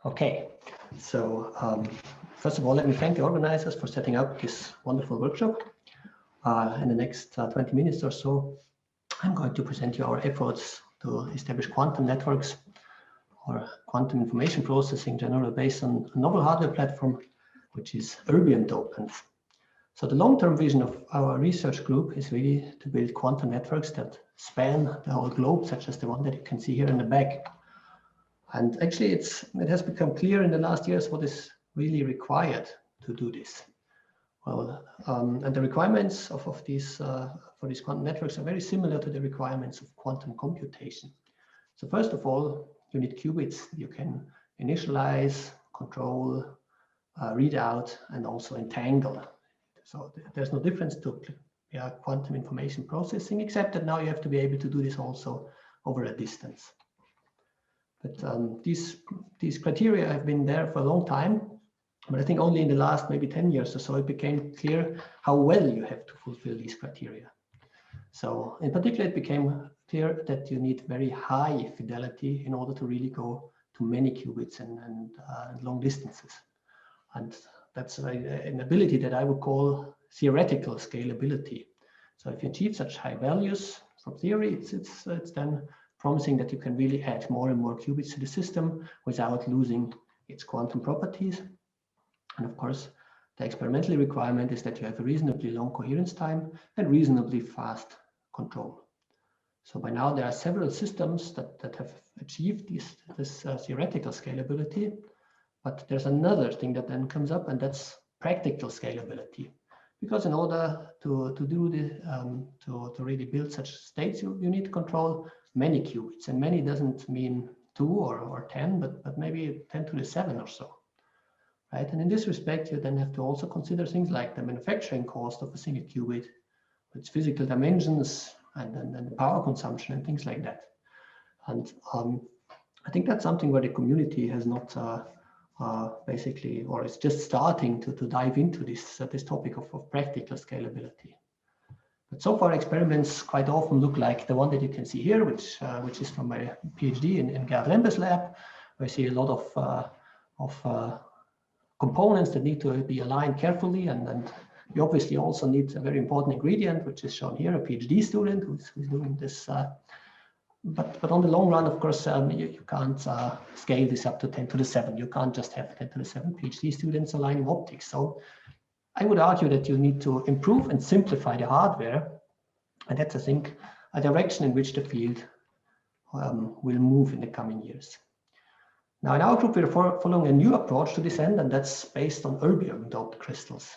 Okay, so first of all, let me thank the organizers for setting up this wonderful workshop. In the next 20 minutes or so, I'm going to present you our efforts to establish quantum networks or quantum information processing generally based on a novel hardware platform, which is Erbium-doped. So the long-term vision of our research group is really to build quantum networks that span the whole globe, such as the one that you can see here in the back. And actually, it has become clear in the last years what is really required to do this. Well, and the requirements of these for these quantum networks are very similar to the requirements of quantum computation. So first of all, you need qubits you can initialize, control, read out, and also entangle. So there's no difference to quantum information processing, except that now you have to be able to do this also over a distance. But these criteria have been there for a long time, but I think only in the last maybe 10 years or so it became clear how well you have to fulfill these criteria. So in particular, it became clear that you need very high fidelity in order to really go to many qubits and long distances. And that's an ability that I would call theoretical scalability. So if you achieve such high values from theory, it's then promising that you can really add more and more qubits to the system without losing its quantum properties. And of course, the experimental requirement is that you have a reasonably long coherence time and reasonably fast control. So by now, there are several systems that have achieved this theoretical scalability. But there's another thing that then comes up, and that's practical scalability. Because in order to do this, to really build such states, you need to control many qubits, and many doesn't mean 2 or 10, but maybe 10 to the 7 or so, right? And in this respect, you then have to also consider things like the manufacturing cost of a single qubit, its physical dimensions, and the power consumption and things like that. And I think that's something where the community has not basically, or it's just starting to dive into this topic of practical scalability. But so far, experiments quite often look like the one that you can see here, which is from my PhD in Gerd Lembe's lab. I see a lot of components that need to be aligned carefully, and you obviously also need a very important ingredient, which is shown here, a PhD student who's doing this. But on the long run, of course, you can't scale this up to 10 to the 7. You can't just have 10 to the 7 PhD students aligning optics. So I would argue that you need to improve and simplify the hardware. And that's, I think, a direction in which the field will move in the coming years. Now, in our group, we're following a new approach to this end, and that's based on erbium-doped crystals.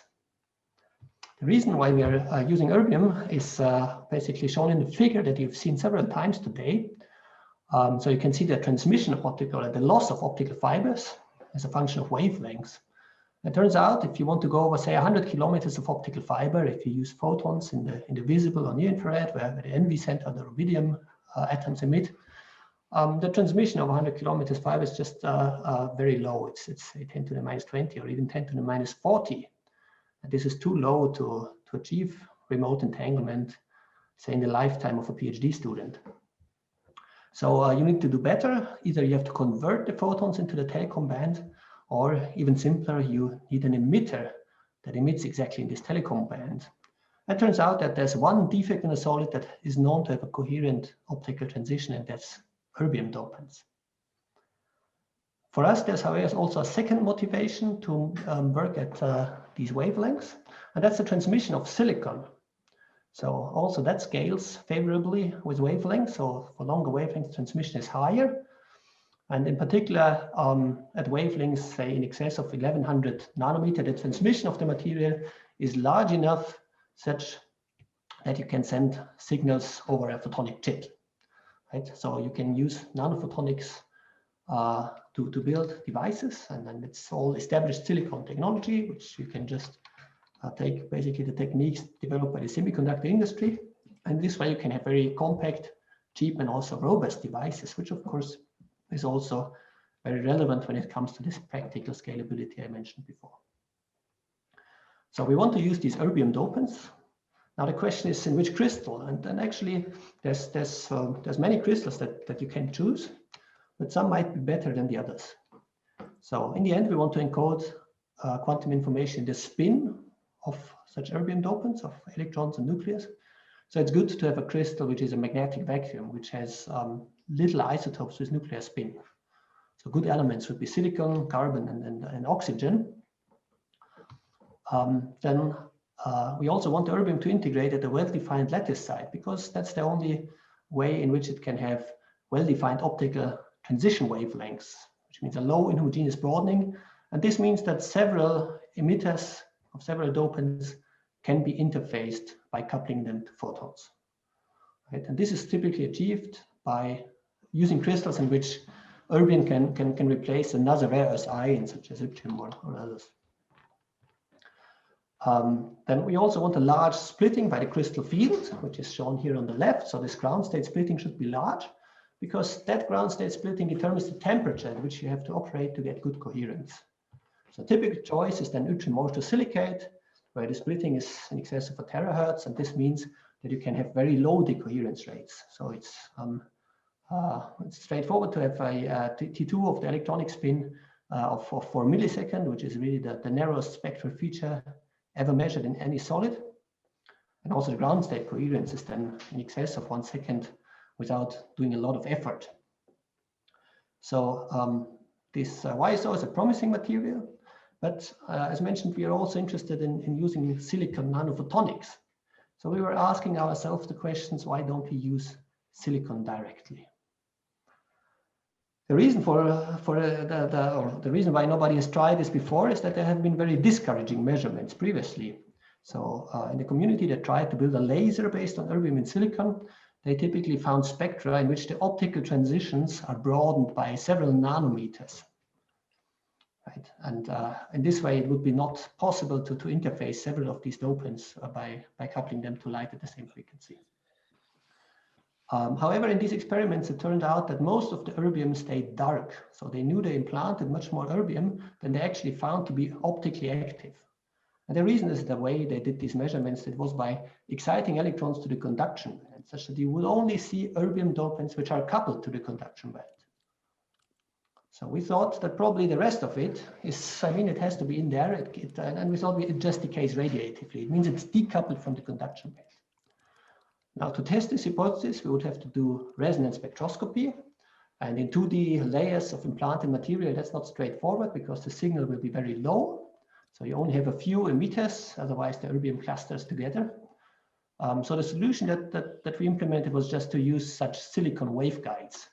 The reason why we are using erbium is basically shown in the figure that you've seen several times today. So you can see the transmission of optical and the loss of optical fibers as a function of wavelengths. It turns out if you want to go over, say, 100 kilometers of optical fiber, if you use photons in the visible or near infrared, where the NV center, the rubidium atoms emit, the transmission of 100 kilometers fiber is just very low. It's 10 to the minus 20 or even 10 to the minus 40. And this is too low to achieve remote entanglement, say, in the lifetime of a PhD student. So you need to do better. Either you have to convert the photons into the telecom band, or even simpler, you need an emitter that emits exactly in this telecom band. It turns out that there's one defect in a solid that is known to have a coherent optical transition, and that's erbium dopants. For us, there's however also a second motivation to work at these wavelengths, and that's the transmission of silicon. So also that scales favorably with wavelengths. So for longer wavelengths, transmission is higher. And in particular, at wavelengths, say in excess of 1100 nanometer, the transmission of the material is large enough such that you can send signals over a photonic chip, right? So you can use nanophotonics to build devices, and then it's all established silicon technology, which you can just take basically the techniques developed by the semiconductor industry. And this way you can have very compact, cheap, and also robust devices, which of course is also very relevant when it comes to this practical scalability I mentioned before. So we want to use these erbium dopants. Now the question is in which crystal, and then actually there's many crystals that you can choose, but some might be better than the others. So in the end, we want to encode quantum information in the spin of such erbium dopants of electrons and nucleus. So it's good to have a crystal which is a magnetic vacuum, which has little isotopes with nuclear spin. So good elements would be silicon, carbon, and oxygen. Then we also want the erbium to integrate at a well-defined lattice site, because that's the only way in which it can have well-defined optical transition wavelengths, which means a low inhomogeneous broadening. And this means that several emitters of several dopants can be interfaced by coupling them to photons. Right? And this is typically achieved by using crystals in which erbium can replace another rare earth ion, such as yttrium or others. Then we also want a large splitting by the crystal field, which is shown here on the left. So this ground state splitting should be large, because that ground state splitting determines the temperature at which you have to operate to get good coherence. So typical choice is then yttrium to silicate, where the splitting is in excess of 1 terahertz, and this means that you can have very low decoherence rates. So it's straightforward to have a T2 of the electronic spin of 4 milliseconds, which is really the narrowest spectral feature ever measured in any solid. And also the ground state coherence is then in excess of 1 second without doing a lot of effort. So this YSO is a promising material, but as mentioned, we are also interested in using silicon nanophotonics. So we were asking ourselves the questions, why don't we use silicon directly? The reason the reason why nobody has tried this before is that there have been very discouraging measurements previously. So in the community that tried to build a laser based on erbium and silicon, they typically found spectra in which the optical transitions are broadened by several nanometers. Right? And in this way, it would be not possible to interface several of these dopants by coupling them to light at the same frequency. However, in these experiments, it turned out that most of the erbium stayed dark. So they knew they implanted much more erbium than they actually found to be optically active. And the reason is the way they did these measurements, it was by exciting electrons to the conduction band, such that you would only see erbium dopants which are coupled to the conduction band. So we thought that probably the rest of it is, it has to be in there, and we thought it just decays radiatively. It means it's decoupled from the conduction band. Now, to test this hypothesis, we would have to do resonant spectroscopy. And in 2D layers of implanted material, that's not straightforward because the signal will be very low. So you only have a few emitters, otherwise the erbium clusters together. So the solution that we implemented was just to use such silicon waveguides.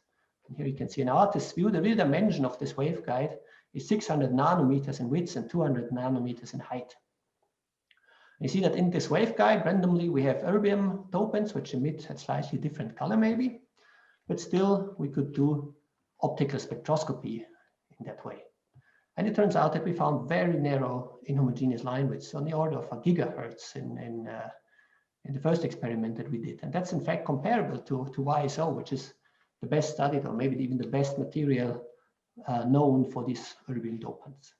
And here you can see an artist's view. The real dimension of this waveguide is 600 nanometers in width and 200 nanometers in height. You see that in this waveguide, randomly, we have erbium dopants, which emit at slightly different color maybe, but still we could do optical spectroscopy in that way. And it turns out that we found very narrow inhomogeneous line widths on the order of 1 gigahertz in the first experiment that we did. And that's in fact comparable to YSO, which is the best studied, or maybe even the best material known for these erbium dopants.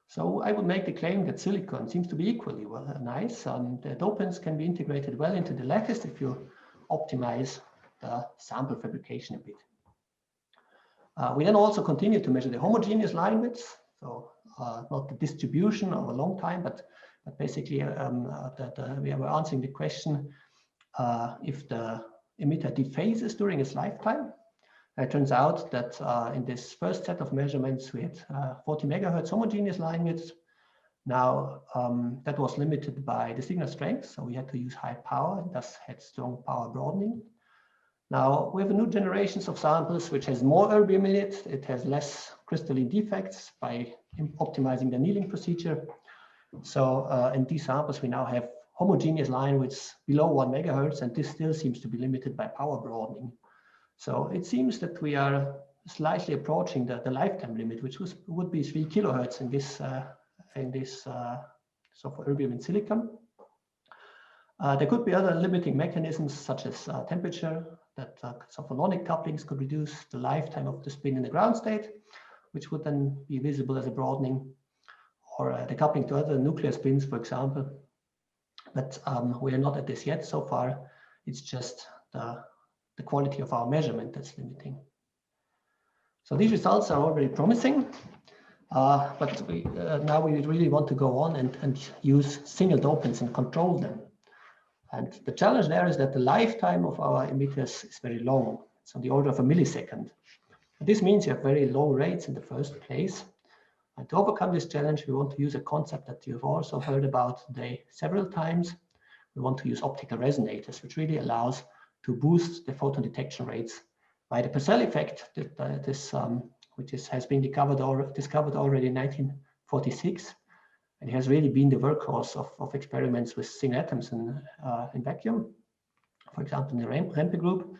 So I would make the claim that silicon seems to be equally nice. The dopants can be integrated well into the lattice if you optimize the sample fabrication a bit. We then also continue to measure the homogeneous line widths, so not the distribution over a long time, but basically we were answering the question if the emitter dephases during its lifetime. It turns out that in this first set of measurements, we had 40 megahertz homogeneous line widths. Now, that was limited by the signal strength, so we had to use high power and thus had strong power broadening. Now, we have a new generations of samples which has more erbium in it. It has less crystalline defects by optimizing the annealing procedure. So in these samples, we now have homogeneous line widths below 1 megahertz, and this still seems to be limited by power broadening. So it seems that we are slightly approaching the lifetime limit, which would be 3 kilohertz in this so for erbium and silicon. There could be other limiting mechanisms such as temperature, that photonic couplings could reduce the lifetime of the spin in the ground state, which would then be visible as a broadening, or the coupling to other nuclear spins, for example. But we are not at this yet so far. It's just the quality of our measurement that's limiting. So these results are all very promising, but now we really want to go on and use single dopants and control them. And the challenge there is that the lifetime of our emitters is very long. It's on the order of a millisecond. This means you have very low rates in the first place. And to overcome this challenge, we want to use a concept that you've also heard about today several times. We want to use optical resonators, which really allows to boost the photon detection rates by the Purcell effect, which has been discovered already in 1946. And it has really been the workhorse of experiments with single atoms in vacuum, for example, in the Rempe group.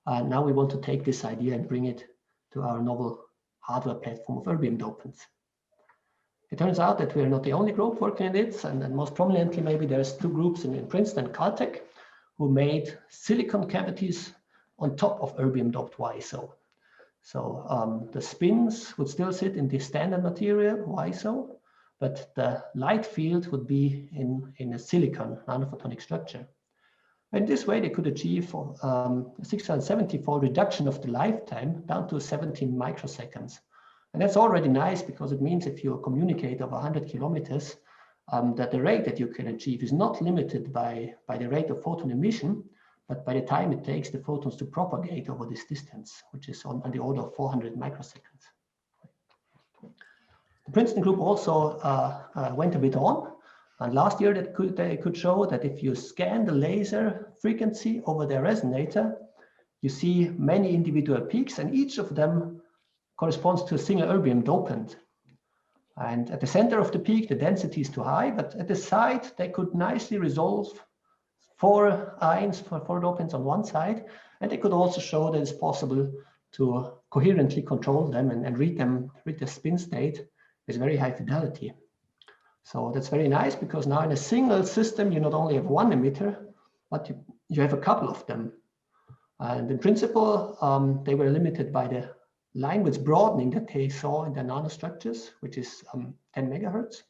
Now we want to take this idea and bring it to our novel hardware platform of Erbium-dopants. It turns out that we are not the only group working on it, and most prominently, maybe there's two groups in Princeton and Caltech who made silicon cavities on top of Erbium-doped YSO. So the spins would still sit in the standard material YSO, but the light field would be in a silicon nanophotonic structure. In this way, they could achieve a 670-fold reduction of the lifetime down to 17 microseconds. And that's already nice because it means if you communicate over 100 kilometers, that the rate that you can achieve is not limited by the rate of photon emission, but by the time it takes the photons to propagate over this distance, which is on the order of 400 microseconds. The Princeton group also went a bit on. And last year they could show that if you scan the laser frequency over their resonator, you see many individual peaks, and each of them corresponds to a single erbium dopant. And at the center of the peak, the density is too high, but at the side, they could nicely resolve 4 ions for 4 dopants on one side. And they could also show that it's possible to coherently control them and read the spin state with very high fidelity. So that's very nice because now in a single system, you not only have one emitter, but you have a couple of them. And in principle, they were limited by the line width broadening that they saw in the nanostructures, which is 10 megahertz.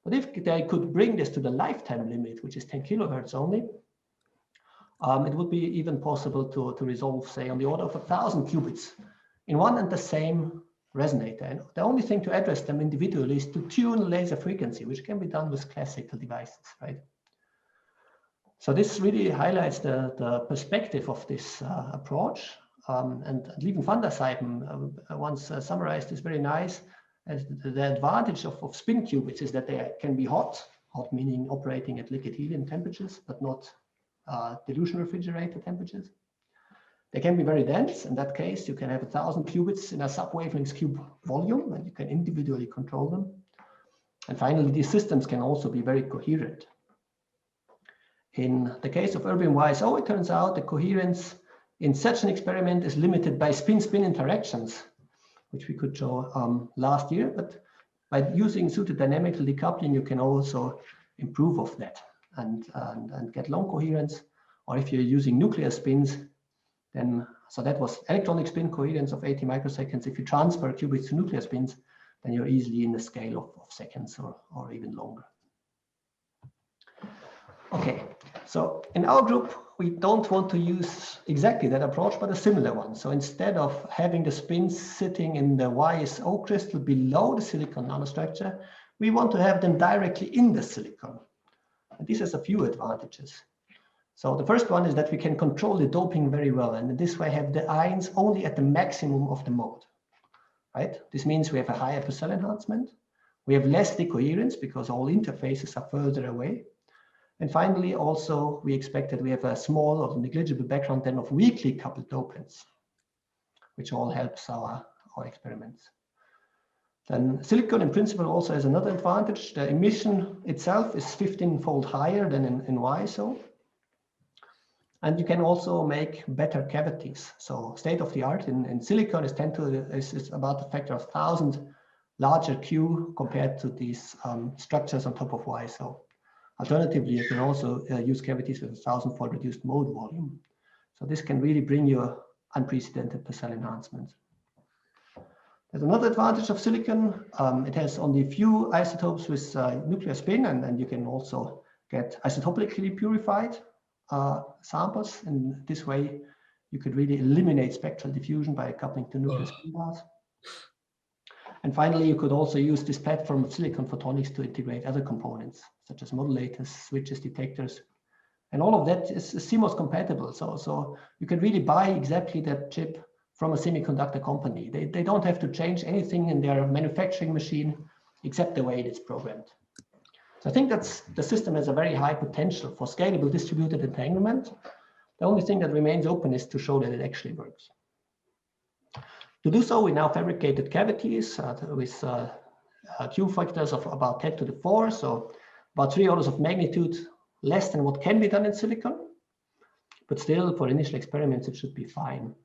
But if they could bring this to the lifetime limit, which is 10 kilohertz only, it would be even possible to resolve, say, on the order of 1,000 qubits in one and the same resonator. And the only thing to address them individually is to tune laser frequency, which can be done with classical devices, right? So this really highlights the perspective of this approach. And Lieven van der Sijpen once summarized this very nice as the advantage of spin qubits is that they can be hot meaning operating at liquid helium temperatures, but not dilution refrigerator temperatures. They can be very dense. In that case, you can have 1,000 qubits in a sub-wavelength cube volume, and you can individually control them. And finally, these systems can also be very coherent. In the case of Erbium YSO, it turns out the coherence in such an experiment is limited by spin-spin interactions, which we could show last year. But by using suited dynamical decoupling, you can also improve of that and get long coherence. Or if you're using nuclear spins, then, so that was electronic spin coherence of 80 microseconds. If you transfer qubits to nuclear spins, then you're easily in the scale of seconds or even longer. Okay, so in our group, we don't want to use exactly that approach, but a similar one. So instead of having the spins sitting in the YSO crystal below the silicon nanostructure, we want to have them directly in the silicon. And this has a few advantages. So the first one is that we can control the doping very well, and in this way have the ions only at the maximum of the mode, right? This means we have a higher Purcell enhancement. We have less decoherence because all interfaces are further away. And finally, also, we expect that we have a small or negligible background then of weakly coupled dopants, which all helps our experiments. Then silicon in principle also has another advantage. The emission itself is 15-fold higher than in YSO. And you can also make better cavities. So state of the art in silicon is about a factor of 1,000 larger Q compared to these structures on top of YSO. Alternatively, you can also use cavities with a 1,000-fold reduced mode volume. So this can really bring you unprecedented Purcell enhancement. There's another advantage of silicon. It has only few isotopes with nuclear spin, and you can also get isotopically purified samples. In this way, you could really eliminate spectral diffusion by coupling to nuclear spin bars. And finally, you could also use this platform of silicon photonics to integrate other components, such as modulators, switches, detectors. And all of that is CMOS compatible. So you can really buy exactly that chip from a semiconductor company. They don't have to change anything in their manufacturing machine except the way it is programmed. So I think the system has a very high potential for scalable distributed entanglement. The only thing that remains open is to show that it actually works. To do so, we now fabricated cavities with Q factors of about 10 to the 4, so about 3 orders of magnitude less than what can be done in silicon. But still, for initial experiments, it should be fine.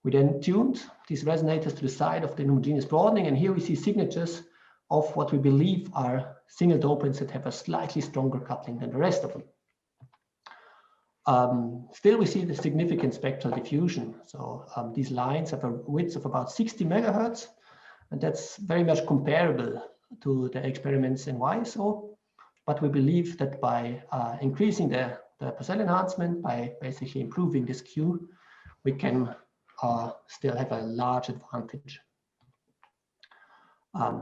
We then tuned these resonators to the side of the homogeneous broadening, and here we see signatures of what we believe are single dopants that have a slightly stronger coupling than the rest of them. Still, we see the significant spectral diffusion. So these lines have a width of about 60 megahertz, and that's very much comparable to the experiments in YSO. But we believe that by increasing the Purcell enhancement, by basically improving this Q, we can still have a large advantage.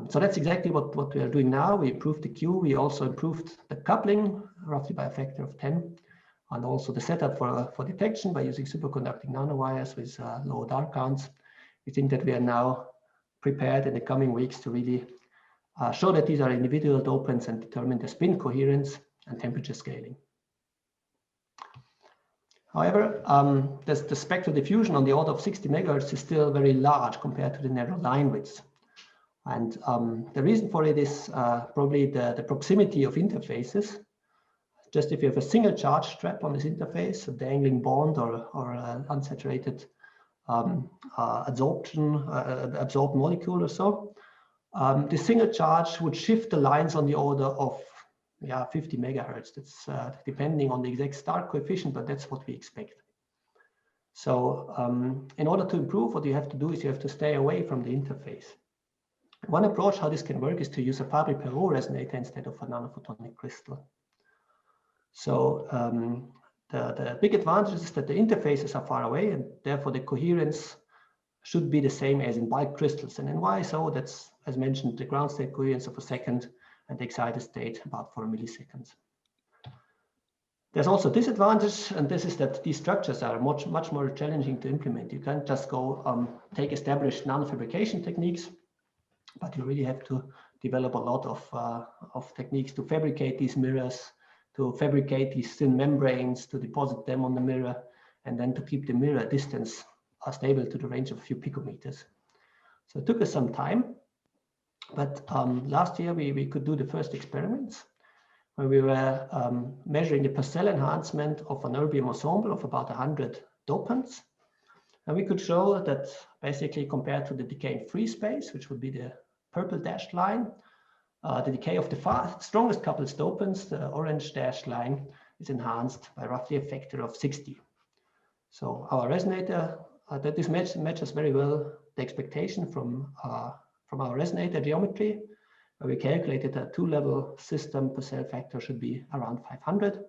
So that's exactly what we are doing now. We improved the Q. We also improved the coupling roughly by a factor of 10. And also the setup for detection by using superconducting nanowires with low dark counts. We think that we are now prepared in the coming weeks to really show that these are individual dopants and determine the spin coherence and temperature scaling. However, the spectral diffusion on the order of 60 megahertz is still very large compared to the narrow line widths. And the reason for it is probably the proximity of interfaces. Just if you have a single charge strap on this interface, a dangling bond or an unsaturated absorbed molecule or so, the single charge would shift the lines on the order of 50 megahertz. That's depending on the exact start coefficient, but that's what we expect. So in order to improve, what you have to do is you have to stay away from the interface. One approach how this can work is to use a Fabry-Perot resonator instead of a nanophotonic crystal. So the big advantage is that the interfaces are far away, and therefore the coherence should be the same as in bulk crystals. And in YSO, that's, as mentioned, the ground state coherence of a second and the excited state about 4 milliseconds. There's also a disadvantage, and this is that these structures are much more challenging to implement. You can't just go take established nanofabrication techniques, but you really have to develop a lot of techniques to fabricate these mirrors, to fabricate these thin membranes, to deposit them on the mirror, and then to keep the mirror distance stable to the range of a few picometers. So it took us some time, but last year we could do the first experiments where we were measuring the Purcell enhancement of an erbium ensemble of about 100 dopants. And we could show that basically compared to the decay in free space, which would be the purple dashed line, the decay of the strongest coupled dopants, the orange dashed line, is enhanced by roughly a factor of 60. So our resonator, that this matches very well the expectation from our resonator geometry, where we calculated a 2-level system Purcell factor should be around 500.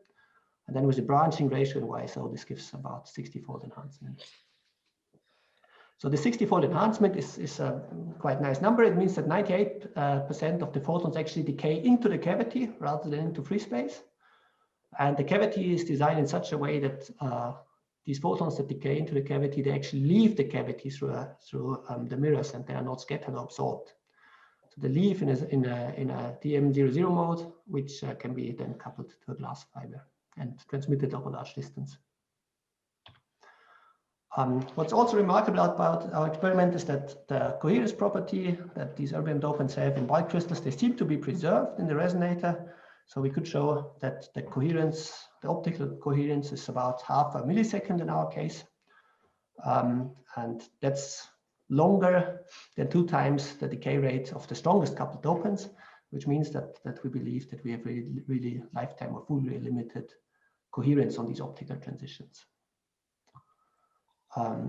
And then with the branching ratio in YSO, this gives about 60-fold enhancement. So the 60-fold enhancement is a quite nice number. It means that 98% of the photons actually decay into the cavity rather than into free space. And the cavity is designed in such a way that these photons that decay into the cavity, they actually leave the cavity through the mirrors, and they are not scattered or absorbed. So they leave in a DM00 mode, which can be then coupled to a glass fiber and transmitted over large distance. What's also remarkable about our experiment is that the coherence property that these erbium dopants have in bulk crystals, they seem to be preserved in the resonator. So we could show that the coherence, the optical coherence, is about half a millisecond in our case. And that's longer than 2 times the decay rate of the strongest coupled dopants, which means that we believe that we have really lifetime or fully limited coherence on these optical transitions.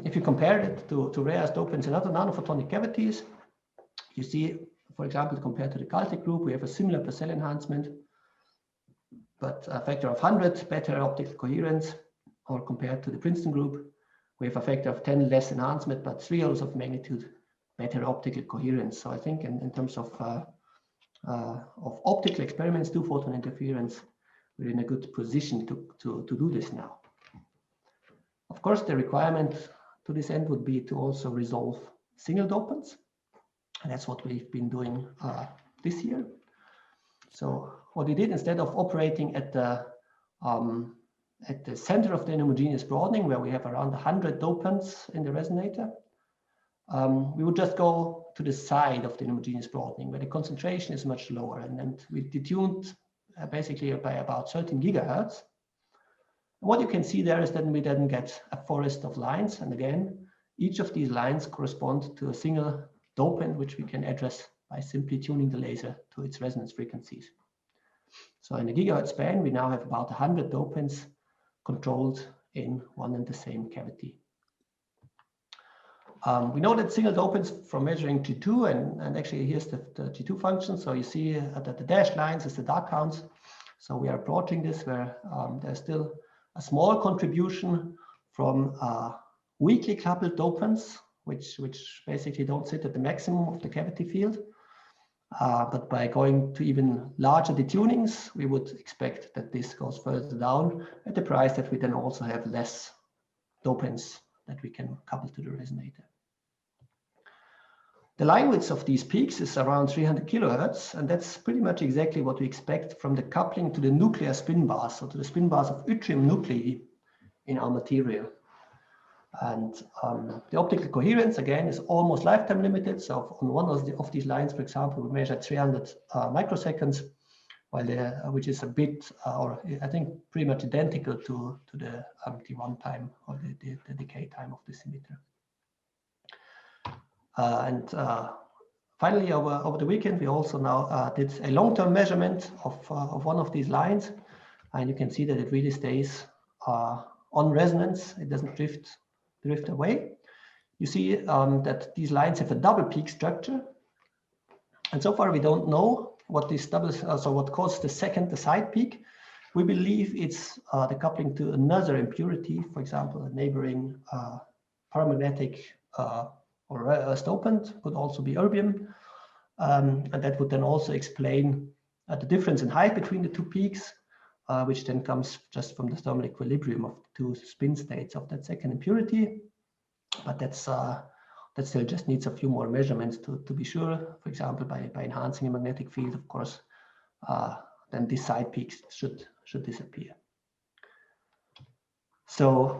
If you compare it to rare dopants in other nanophotonic cavities, you see, for example, compared to the Caltech group, we have a similar Purcell enhancement, but a factor of 100 better optical coherence, or compared to the Princeton group, we have a factor of 10 less enhancement, but 3 orders of magnitude better optical coherence. So I think in terms of optical experiments, two-photon interference, we're in a good position to do this now. Of course, the requirement to this end would be to also resolve single dopants. And that's what we've been doing this year. So what we did, instead of operating at the center of the inhomogeneous broadening, where we have around 100 dopants in the resonator, we would just go to the side of the inhomogeneous broadening, where the concentration is much lower. And we detuned basically by about 13 gigahertz. And what you can see there is that we then get a forest of lines. And again, each of these lines correspond to a single dopant, which we can address by simply tuning the laser to its resonance frequencies. So in a gigahertz span, we now have about 100 dopants controlled in one and the same cavity. We know that single dopants from measuring G2, and actually here's the G2 function. So you see that the dashed lines is the dark counts. So we are approaching this where there's still a small contribution from weakly coupled dopants, which basically don't sit at the maximum of the cavity field. But by going to even larger detunings, we would expect that this goes further down at the price that we then also have less dopants that we can couple to the resonator. The line width of these peaks is around 300 kilohertz, and that's pretty much exactly what we expect from the coupling to the nuclear spin bars, so to the spin bars of yttrium nuclei in our material. And the optical coherence, again, is almost lifetime limited. So on one of these lines, for example, we measured 300 microseconds, which is a bit, or I think pretty much identical to the T1 time or the decay time of this emitter. Finally, over the weekend, we also now did a long-term measurement of one of these lines. And you can see that it really stays on resonance. It doesn't drift away. You see that these lines have a double peak structure. And so far, we don't know what this what causes the side peak. We believe it's the coupling to another impurity, for example, a neighboring paramagnetic or dopant, could also be erbium. And that would then also explain the difference in height between the two peaks, which then comes just from the thermal equilibrium of the two spin states of that second impurity. But that still just needs a few more measurements to be sure. For example, by enhancing a magnetic field, of course, then these side peaks should disappear. So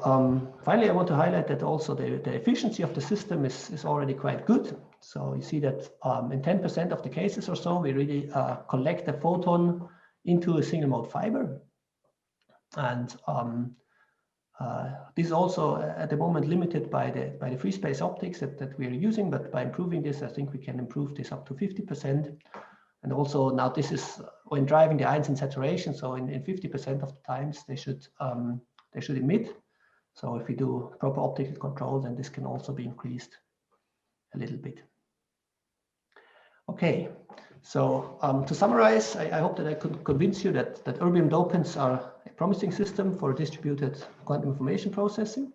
finally, I want to highlight that also the efficiency of the system is already quite good. So you see that in 10% of the cases or so, we really collect a photon into a single mode fiber. And this is also at the moment limited by the free space optics that we are using, but by improving this, I think we can improve this up to 50%. And also now this is when driving the ions in saturation. So in 50% of the times they should emit. So if we do proper optical control, then this can also be increased a little bit. Okay, so to summarize, I hope that I could convince you that erbium dopants are a promising system for distributed quantum information processing.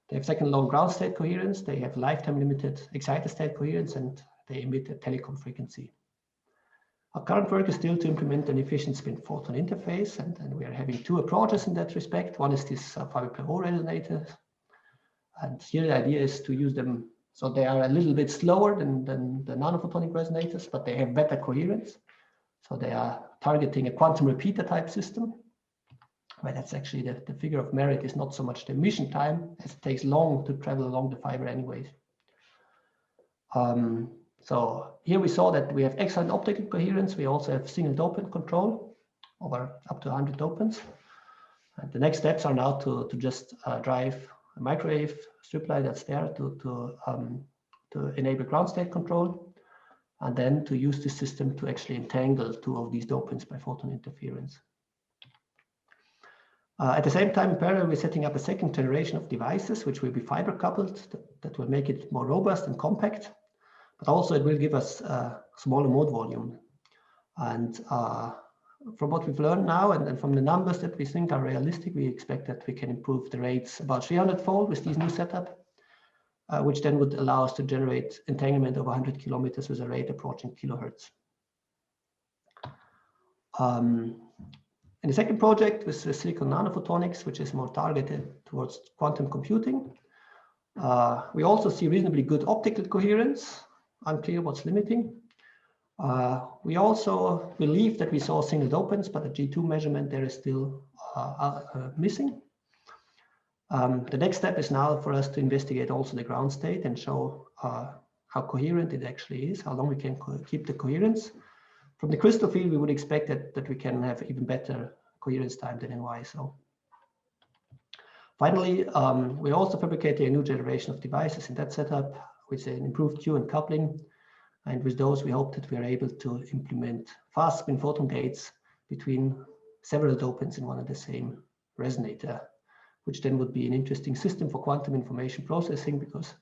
They have second law ground state coherence, they have lifetime limited excited state coherence, and they emit a telecom frequency. Our current work is still to implement an efficient spin-photon interface, and we are having two approaches in that respect. One is this Fabry-Perot resonator, and here the idea is to use them so they are a little bit slower than the nano-photonic resonators, but they have better coherence. So they are targeting a quantum repeater type system, where that's actually the figure of merit is not so much the emission time, as it takes long to travel along the fiber anyways. So here we saw that we have excellent optical coherence. We also have single dopant control over up to 100 dopants. And the next steps are now to just drive a microwave strip light that's there to enable ground state control, and then to use the system to actually entangle two of these dopants by photon interference. At the same time, in parallel, we're setting up a second generation of devices, which will be fiber coupled, that will make it more robust and compact. But also it will give us a smaller mode volume. And from what we've learned now and from the numbers that we think are realistic, we expect that we can improve the rates about 300-fold with this new setup. which then would allow us to generate entanglement over 100 kilometers with a rate approaching kilohertz. In the second project with the silicon nanophotonics, which is more targeted towards quantum computing, we also see reasonably good optical coherence, unclear what's limiting. We also believe that we saw single dopants, but the G2 measurement there is still missing. The next step is now for us to investigate also the ground state and show how coherent it actually is, how long we can keep the coherence. From the crystal field, we would expect that we can have even better coherence time than in YSO. Finally, we're also fabricating a new generation of devices in that setup with an improved Q and coupling. And with those, we hope that we are able to implement fast spin photon gates between several dopants in one and the same resonator, which then would be an interesting system for quantum information processing, because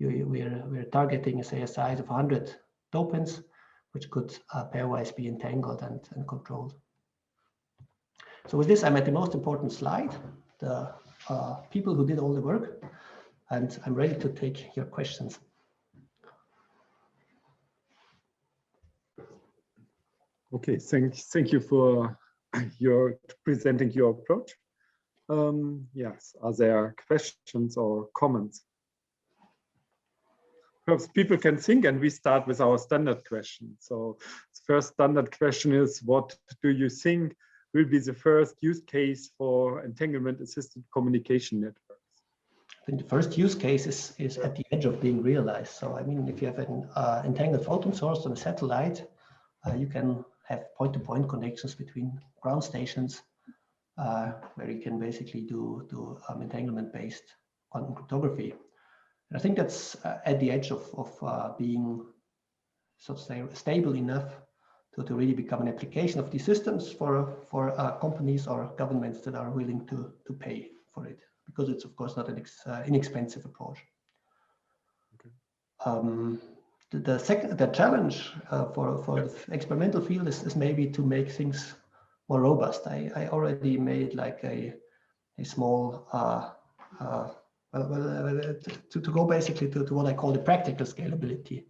we're targeting, say, a size of 100 dopants, which could pairwise be entangled and controlled. So with this, I'm at the most important slide, the people who did all the work, and I'm ready to take your questions. Okay, thank you for presenting your approach. Yes, are there questions or comments? Perhaps people can think, and we start with our standard question. So the first standard question is, what do you think will be the first use case for entanglement-assisted communication networks? I think the first use case is at the edge of being realized. So I mean, if you have an entangled photon source on a satellite, you can have point-to-point connections between ground stations, where you can basically do entanglement-based quantum cryptography. And I think that's at the edge of being, so to say, stable enough to really become an application of these systems for companies or governments that are willing to pay for it, because it's of course not an inexpensive approach. Okay. The challenge for the experimental field is maybe to make things more robust. I already made like a small to go basically to what I call the practical scalability,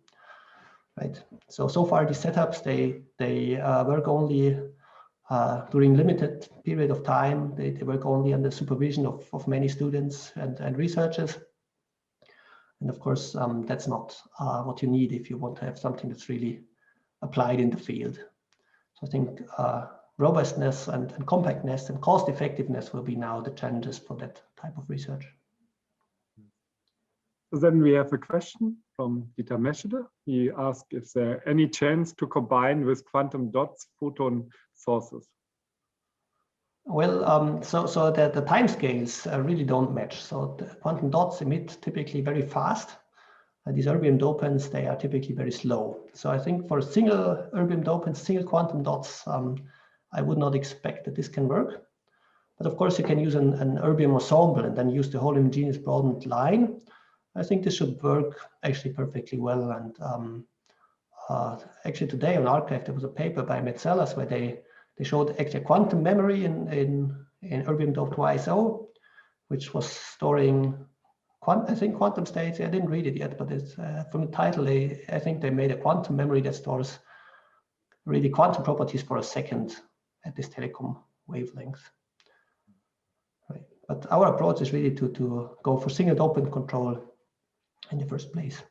right? So far these setups they work only during limited period of time. They work only under supervision of many students and researchers. And of course, that's not what you need if you want to have something that's really applied in the field. So I think robustness and compactness and cost effectiveness will be now the challenges for that type of research. So then we have a question from Dieter Meschede. He asked if there any chance to combine with quantum dots photon sources. Well, so the timescales really don't match. So the quantum dots emit typically very fast. These erbium-dopants, they are typically very slow. So I think for single erbium-dopants, single quantum dots, I would not expect that this can work. But of course, you can use an erbium ensemble and then use the whole homogeneous broadened line. I think this should work actually perfectly well. And actually today on Archive, there was a paper by Metzellas where they showed actually a quantum memory in erbium-doped YSO, which was storing I think quantum states. I didn't read it yet, but it's from the title. I think they made a quantum memory that stores really quantum properties for a second at this telecom wavelength. Right. But our approach is really to go for single dopant control in the first place.